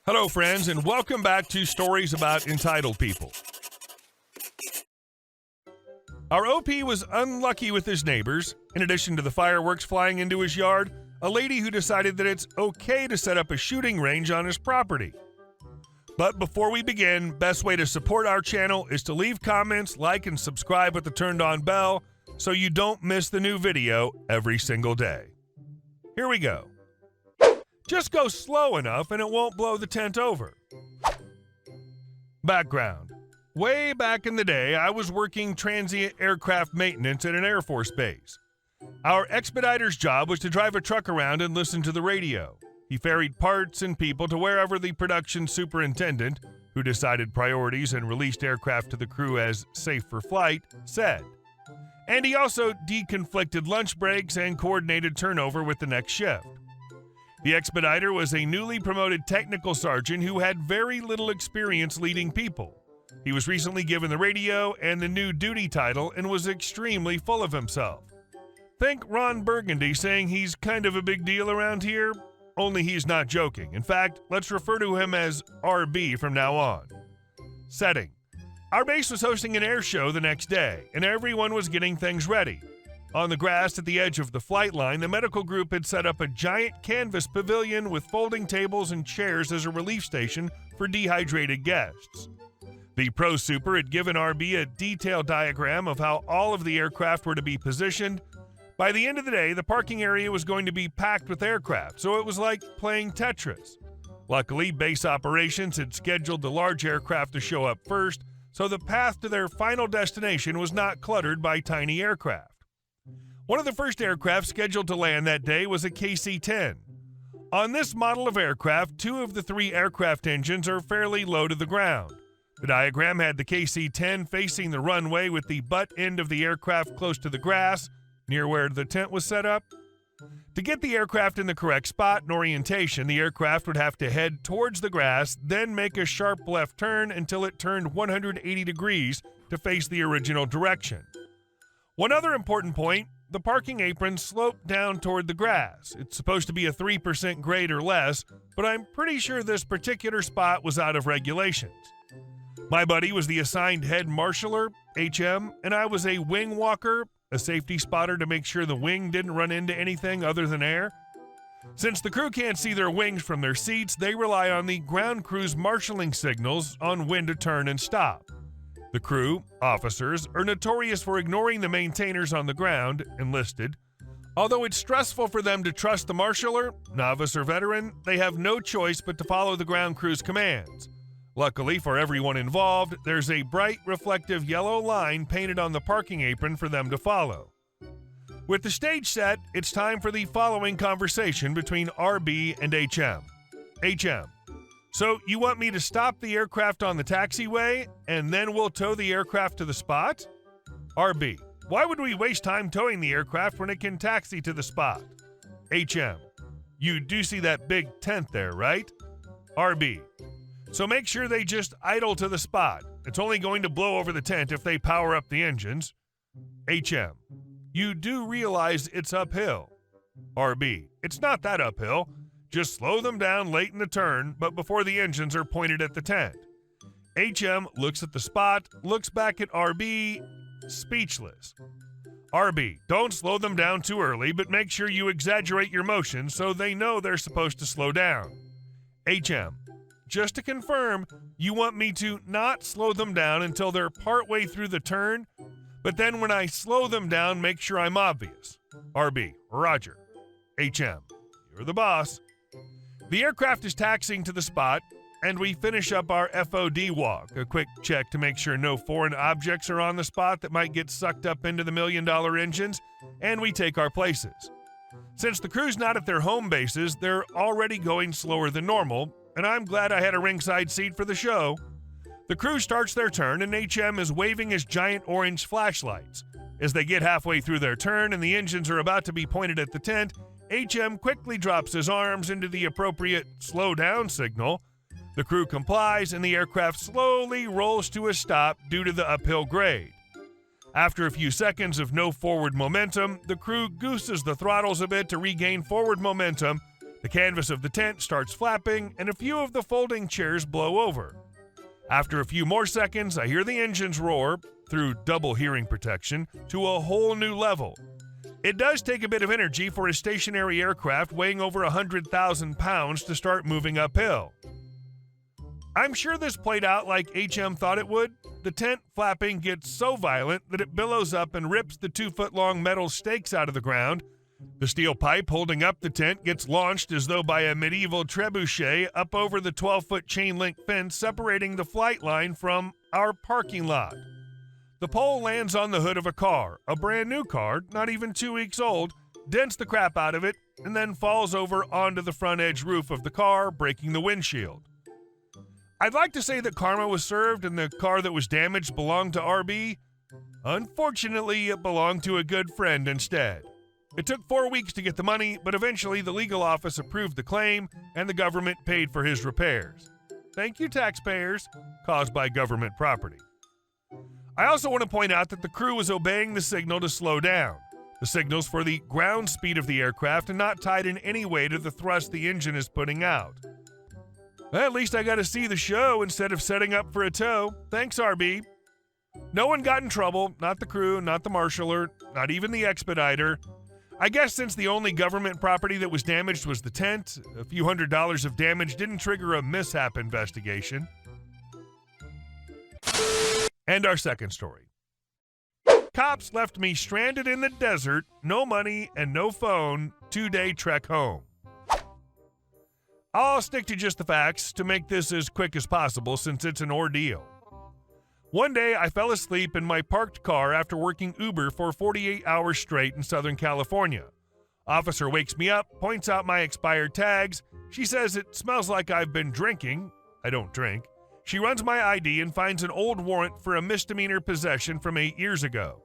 Hello, friends, and welcome back to Stories About Entitled People. Our OP was unlucky with his neighbors. In addition to the fireworks flying into his yard, a lady who decided that it's okay to set up a shooting range on his property. But before we begin, best way to support our channel is to leave comments, like, and subscribe with the turned-on bell so you don't miss the new video every single day. Here we go. Just go slow enough and it won't blow the tent over. Background. Way back in the day, I was working transient aircraft maintenance at an Air Force base. Our expediter's job was to drive a truck around and listen to the radio. He ferried parts and people to wherever the production superintendent, who decided priorities and released aircraft to the crew as safe for flight, said. And he also deconflicted lunch breaks and coordinated turnover with the next shift. The expediter was a newly promoted technical sergeant who had very little experience leading people. He was recently given the radio and the new duty title and was extremely full of himself. Think Ron Burgundy saying he's kind of a big deal around here, only he's not joking. In fact, let's refer to him as RB from now on. Setting. Our base was hosting an air show the next day, and everyone was getting things ready. On the grass at the edge of the flight line, the medical group had set up a giant canvas pavilion with folding tables and chairs as a relief station for dehydrated guests. The Pro Super had given RB a detailed diagram of how all of the aircraft were to be positioned. By the end of the day, the parking area was going to be packed with aircraft, so it was like playing Tetris. Luckily, base operations had scheduled the large aircraft to show up first, so the path to their final destination was not cluttered by tiny aircraft. One of the first aircraft scheduled to land that day was a KC-10. On this model of aircraft, 2 of the 3 aircraft engines are fairly low to the ground. The diagram had the KC-10 facing the runway with the butt end of the aircraft close to the grass, near where the tent was set up. To get the aircraft in the correct spot and orientation, the aircraft would have to head towards the grass, then make a sharp left turn until it turned 180 degrees to face the original direction. One other important point, the parking apron sloped down toward the grass. It's supposed to be a 3% grade or less, but I'm pretty sure this particular spot was out of regulations. My buddy was the assigned head marshaller, HM, and I was a wing walker, a safety spotter to make sure the wing didn't run into anything other than air. Since the crew can't see their wings from their seats, they rely on the ground crew's marshalling signals on when to turn and stop. The crew, officers, are notorious for ignoring the maintainers on the ground, enlisted. Although it's stressful for them to trust the marshaller, novice or veteran, they have no choice but to follow the ground crew's commands. Luckily for everyone involved, there's a bright reflective yellow line painted on the parking apron for them to follow. With the stage set, it's time for the following conversation between RB and HM. HM. So you want me to stop the aircraft on the taxiway, and then we'll tow the aircraft to the spot? RB. Why would we waste time towing the aircraft when it can taxi to the spot? HM. You do see that big tent there, right? RB. So make sure they just idle to the spot. It's only going to blow over the tent if they power up the engines. HM. You do realize it's uphill. RB. It's not that uphill. Just slow them down late in the turn, but before the engines are pointed at the tent. HM looks at the spot, looks back at RB, speechless. RB, don't slow them down too early, but make sure you exaggerate your motion so they know they're supposed to slow down. HM, just to confirm, you want me to not slow them down until they're partway through the turn, but then when I slow them down, make sure I'm obvious. RB, Roger. HM, you're the boss. The aircraft is taxiing to the spot, and we finish up our FOD walk, a quick check to make sure no foreign objects are on the spot that might get sucked up into the million-dollar engines, and we take our places. Since the crew's not at their home bases, they're already going slower than normal, and I'm glad I had a ringside seat for the show. The crew starts their turn, and HM is waving his giant orange flashlights. As they get halfway through their turn and the engines are about to be pointed at the tent, HM quickly drops his arms into the appropriate slow down signal. The crew complies and the aircraft slowly rolls to a stop due to the uphill grade. After a few seconds of no forward momentum, the crew gooses the throttles a bit to regain forward momentum The canvas of the tent starts flapping, and a few of the folding chairs blow over. After a few more seconds, I hear the engines roar, through double hearing protection, to a whole new level. It does take a bit of energy for a stationary aircraft weighing over 100,000 pounds to start moving uphill. I'm sure this played out like HM thought it would. The tent flapping gets so violent that it billows up and rips the 2-foot-long metal stakes out of the ground. The steel pipe holding up the tent gets launched as though by a medieval trebuchet up over the 12-foot chain-link fence separating the flight line from our parking lot. The pole lands on the hood of a car, a brand new car, not even 2 weeks old, dents the crap out of it, and then falls over onto the front edge roof of the car, breaking the windshield. I'd like to say that karma was served and the car that was damaged belonged to RB. Unfortunately, it belonged to a good friend instead. It took 4 weeks to get the money, but eventually the legal office approved the claim and the government paid for his repairs. Thank you, taxpayers, caused by government property. I also want to point out that the crew was obeying the signal to slow down. The signal's for the ground speed of the aircraft and not tied in any way to the thrust the engine is putting out. Well, at least I got to see the show instead of setting up for a tow. Thanks, RB. No one got in trouble, not the crew, not the marshaller, not even the expediter. I guess since the only government property that was damaged was the tent, a few $100s of damage didn't trigger a mishap investigation. And our second story. Cops left me stranded in the desert, no money and no phone, 2-day trek home. I'll stick to just the facts to make this as quick as possible since it's an ordeal. One day, I fell asleep in my parked car after working Uber for 48 hours straight in Southern California. Officer wakes me up, points out my expired tags. She says it smells like I've been drinking. I don't drink. She runs my ID and finds an old warrant for a misdemeanor possession from 8 years ago.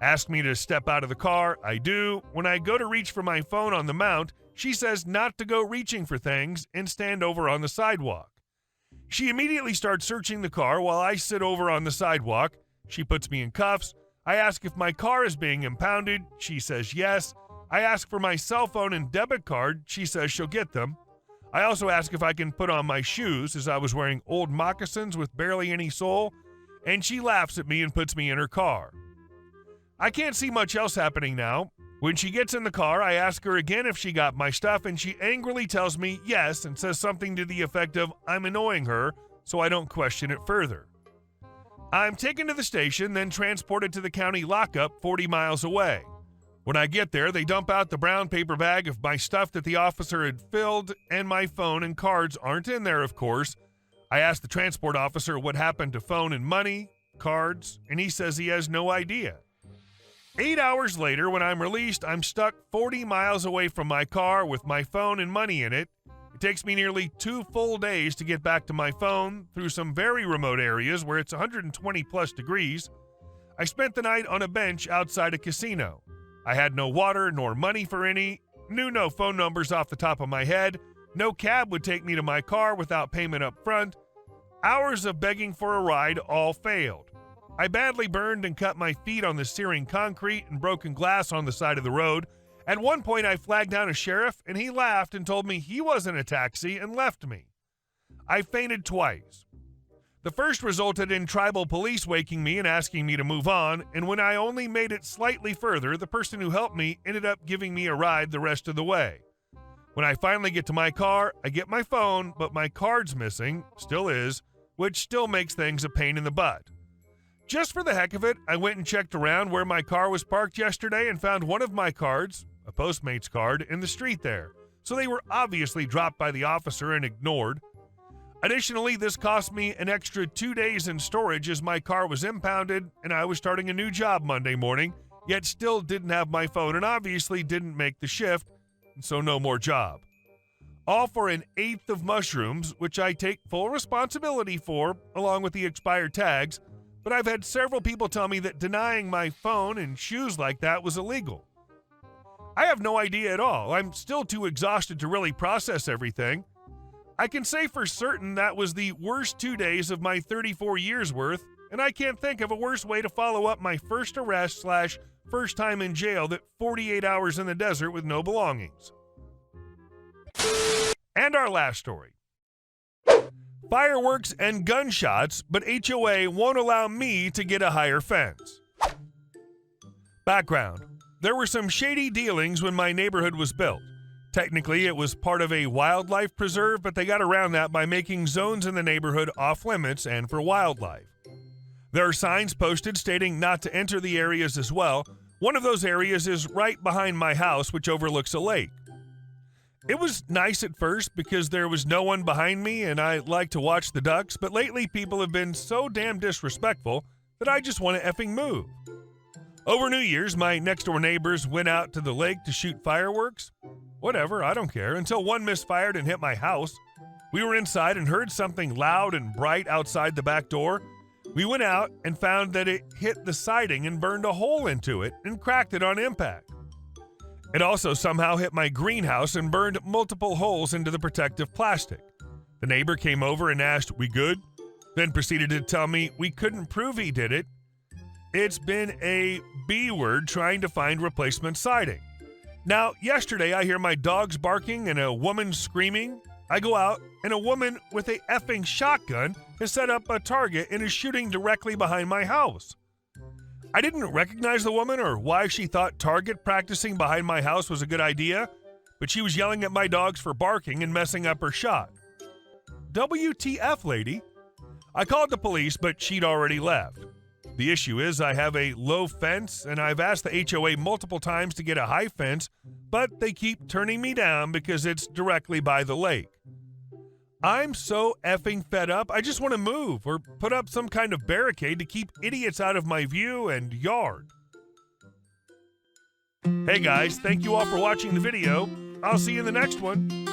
Ask me to step out of the car. I do. When I go to reach for my phone on the mount, she says not to go reaching for things and stand over on the sidewalk. She immediately starts searching the car while I sit over on the sidewalk. She puts me in cuffs. I ask if my car is being impounded. She says yes. I ask for my cell phone and debit card. She says she'll get them. I also ask if I can put on my shoes, as I was wearing old moccasins with barely any sole, and she laughs at me and puts me in her car. I can't see much else happening now. When she gets in the car, I ask her again if she got my stuff, and she angrily tells me yes and says something to the effect of I'm annoying her, so I don't question it further. I'm taken to the station, then transported to the county lockup 40 miles away. When I get there, they dump out the brown paper bag of my stuff that the officer had filled, and my phone and cards aren't in there, of course. I ask the transport officer what happened to phone and money, cards, and he says he has no idea. 8 hours later, when I'm released, I'm stuck 40 miles away from my car with my phone and money in it. It takes me nearly 2 full days to get back to my phone through some very remote areas where it's 120 plus degrees. I spent the night on a bench outside a casino. I had no water nor money for any, knew no phone numbers off the top of my head, no cab would take me to my car without payment up front. Hours of begging for a ride all failed. I badly burned and cut my feet on the searing concrete and broken glass on the side of the road. At one point, I flagged down a sheriff, and he laughed and told me he wasn't a taxi and left me. I fainted twice. The first resulted in tribal police waking me and asking me to move on, and when I only made it slightly further, the person who helped me ended up giving me a ride the rest of the way. When I finally get to my car, I get my phone, but my card's missing, still is, which still makes things a pain in the butt. Just for the heck of it, I went and checked around where my car was parked yesterday and found one of my cards, a Postmates card, in the street there. So they were obviously dropped by the officer and ignored. Additionally, this cost me an extra 2 days in storage as my car was impounded and I was starting a new job Monday morning, yet still didn't have my phone and obviously didn't make the shift, and so no more job. All for an eighth of mushrooms, which I take full responsibility for, along with the expired tags, but I've had several people tell me that denying my phone and shoes like that was illegal. I have no idea at all. I'm still too exhausted to really process everything. I can say for certain that was the worst 2 days of my 34 years worth, and I can't think of a worse way to follow up my first arrest / first time in jail than 48 hours in the desert with no belongings. And our last story. Fireworks and gunshots, but HOA won't allow me to get a higher fence. Background. There were some shady dealings when my neighborhood was built. Technically, it was part of a wildlife preserve, but they got around that by making zones in the neighborhood off limits and for wildlife. There are signs posted stating not to enter the areas as well. One of those areas is right behind my house, which overlooks a lake. It was nice at first because there was no one behind me and I like to watch the ducks, but lately people have been so damn disrespectful that I just want to effing move. Over New Year's, my next-door neighbors went out to the lake to shoot fireworks. Whatever, I don't care, until one misfired and hit my house. We were inside and heard something loud and bright outside the back door. We went out and found that it hit the siding and burned a hole into it and cracked it on impact. It also somehow hit my greenhouse and burned multiple holes into the protective plastic. The neighbor came over and asked, "We good?" Then proceeded to tell me we couldn't prove he did it. It's been a B word trying to find replacement siding. Now, yesterday I hear my dogs barking and a woman screaming. I go out and a woman with a effing shotgun has set up a target and is shooting directly behind my house. I didn't recognize the woman or why she thought target practicing behind my house was a good idea, but she was yelling at my dogs for barking and messing up her shot. WTF, lady? I called the police, but she'd already left. The issue is I have a low fence, and I've asked the HOA multiple times to get a high fence, but they keep turning me down because it's directly by the lake. I'm so effing fed up, I just want to move or put up some kind of barricade to keep idiots out of my view and yard. Hey guys, thank you all for watching the video. I'll see you in the next one.